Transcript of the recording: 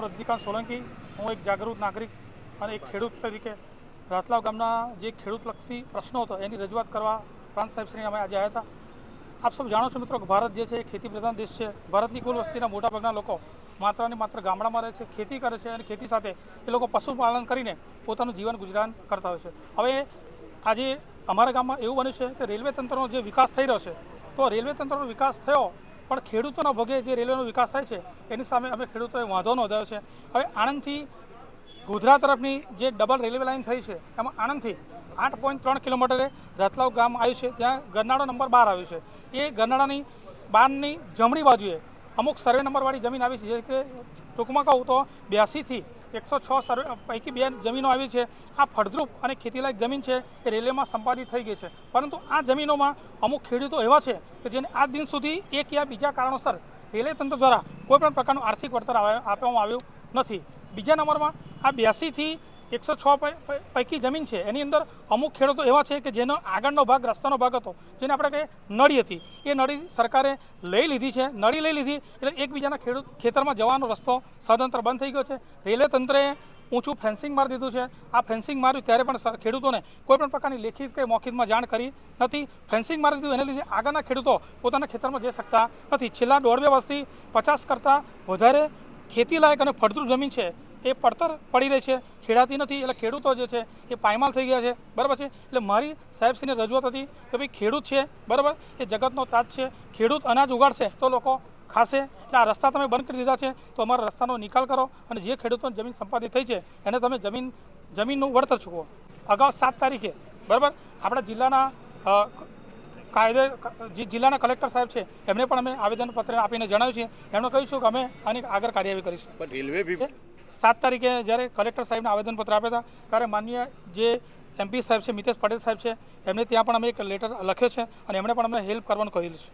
રજનીકાંત સોલંકી, હું એક જાગૃત નાગરિક અને એક ખેડૂત તરીકે રાતલાવ ગામના જે ખેડૂતલક્ષી પ્રશ્નો હતો એની રજૂઆત કરવા પ્રાંત સાહેબશ્રીને અમે આજે આવ્યા હતા. આપ સૌ જાણો છો મિત્રો કે ભારત જે છે એ ખેતી પ્રધાન દેશ છે. ભારતની કુલ વસ્તીના મોટાભાગના લોકો માત્ર ને માત્ર ગામડામાં રહે છે, ખેતી કરે છે અને ખેતી સાથે એ લોકો પશુપાલન કરીને પોતાનું જીવન ગુજરાન કરતા હોય છે. હવે આજે અમારા ગામમાં એવું બન્યું છે કે રેલવે તંત્રનો જે વિકાસ થઈ રહ્યો છે, તો રેલવે તંત્રનો વિકાસ થયો પણ ખેડૂતોના ભોગે જે રેલવેનો વિકાસ થાય છે એની સામે અમે ખેડૂતોએ વાંધો નોંધાવ્યો છે. હવે આણંદથી ગોધરા તરફની જે ડબલ રેલવે લાઇન થઈ છે એમાં આણંદથી 8.3 કિલોમીટરે રતલાવ ગામ આવ્યું છે. ત્યાં ગરનાળો નંબર 12 આવ્યું છે. એ ગરનાળાની 12ની જમણી બાજુએ અમુક સર્વે નંબરવાળી જમીન આવી છે, જે કે ટૂંકમાં કહું તો 82થી 106 સર્વે પૈકી 2 જમીનો આવી છે. આ ફળદ્રુપ અને ખેતીલાયક જમીન છે એ રેલવેમાં સંપાદિત થઈ ગઈ છે. પરંતુ આ જમીનોમાં અમુક ખેડૂતો એવા છે કે જેને આજ દિન સુધી એક યા બીજા કારણોસર રેલવે તંત્ર દ્વારા કોઈપણ પ્રકારનું આર્થિક વળતર આપવામાં આવ્યું નથી. બીજા નંબરમાં આ 82થી 106 પૈકી જમીન છે એની અંદર અમુક ખેડૂતો એવા છે કે જેનો આગળનો ભાગ રસ્તાનો ભાગ હતો, જેને આપણે કહીએ નળી હતી, એ નળી સરકારે લઈ લીધી છે. નળી લઈ લીધી એટલે એકબીજાના ખેતરમાં જવાનો રસ્તો સદંતર બંધ થઈ ગયો છે. રેલવે તંત્રએ ઊંચું ફેન્સિંગ મારી દીધું છે. આ ફેન્સિંગ માર્યું ત્યારે પણ ખેડૂતોને કોઈપણ પ્રકારની લેખિત કે મૌખિકમાં જાણ કરી નથી. ફેન્સિંગ મારી દીધું એને લીધે આગળના ખેડૂતો પોતાના ખેતરમાં જઈ શકતા નથી. છેલ્લા 1.5-2 વર્ષથી 50 કરતાં વધારે ખેતીલાયક અને ફળદ્રુપ જમીન છે એ પડતર પડી રહી છે, ખેડાતી નથી. એટલે ખેડૂતો જે છે એ પાયમાલ થઈ ગયા છે. બરાબર છે. એટલે મારી સાહેબશ્રીને રજૂઆત હતી કે ભાઈ ખેડૂત છે, બરાબર, એ જગતનો તાજ છે. ખેડૂત અનાજ ઉગાડશે તો લોકો ખાશે. એટલે આ રસ્તા તમે બંધ કરી દીધા છે તો અમારા રસ્તાનો નિકાલ કરો અને જે ખેડૂતોની જમીન સંપાદિત થઈ છે એને તમે જમીનનું વળતર ચૂકવો. અગાઉ 7 તારીખે, બરાબર, આપણા જિલ્લાના કલેક્ટર સાહેબ છે એમને પણ અમે આવેદનપત્ર આપીને જણાવ્યું છે. એમણે કહ્યું છે કે અમે આની આગળ કાર્યવાહી કરીશું. પણ રેલવે 7 તારીખે જ્યારે કલેક્ટર સાહેબને આવેદનપત્ર આપ્યા હતા ત્યારે માનનીય જે MP સાહેબ છે, મિતેશ પટેલ સાહેબ છે, એમને ત્યાં પણ અમે એક લેટર લખ્યો છે અને એમણે પણ અમને હેલ્પ કરવાનું કહેલું છે.